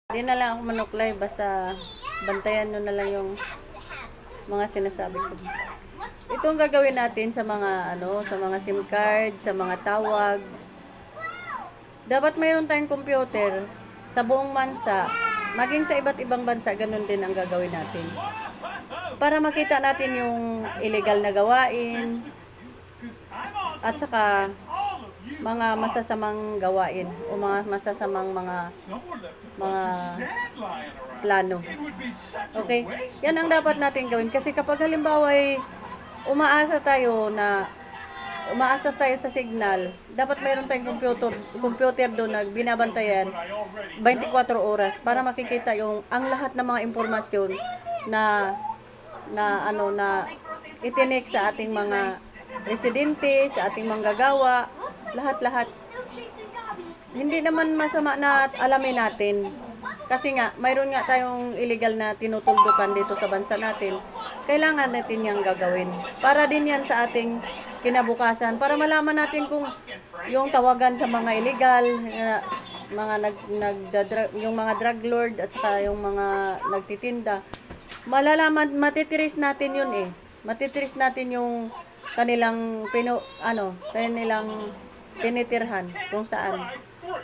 Hindi na lang ako manuklay, basta bantayan nyo na lang yung mga sinasabi ko. Itong gagawin natin sa mga sa mga SIM card, sa mga tawag. Dapat mayroon tayong computer sa buong bansa, maging sa iba't ibang bansa, ganun din ang gagawin natin. Para makita natin yung illegal na gawain at saka mga masasamang gawain o mga masasamang mga plano. Okay? Yan ang dapat natin gawin kasi kapag halimbawa ay umaasa tayo sa signal, dapat mayroon tayong computer doon na binabantayan 24 oras para makikita yung ang lahat ng mga impormasyon na itinik sa ating mga residente, sa ating manggagawa, lahat-lahat. Hindi naman masama na alamin natin. Kasi nga, mayroon nga tayong illegal na tinutuldukan dito sa bansa natin. Kailangan natin yung gagawin. Para din yan sa ating kinabukasan. Para malaman natin kung yung tawagan sa mga illegal, yung mga drug lord at saka yung mga nagtitinda. Malalaman, matitiris natin yun eh. Matitiris natin yung kanilang tinitirhan kung saan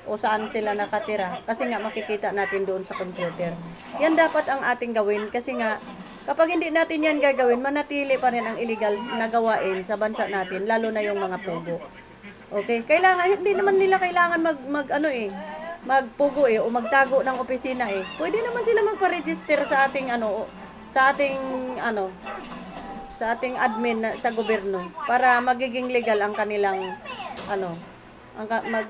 o saan sila nakatira kasi nga makikita natin doon sa computer. Yan dapat ang ating gawin kasi nga kapag hindi natin yan gagawin, manatili pa rin ang illegal na gawain sa bansa natin, lalo na yung mga pugo. Okay? Hindi naman nila kailangan magpugo o magtago ng opisina eh. Pwede naman sila magpa-register sa ating sa ating admin sa gobyerno para magiging legal ang kanilang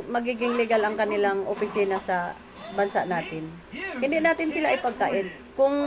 magiging legal ang kanilang opisina sa bansa natin. Hindi natin sila ipagkait. Kung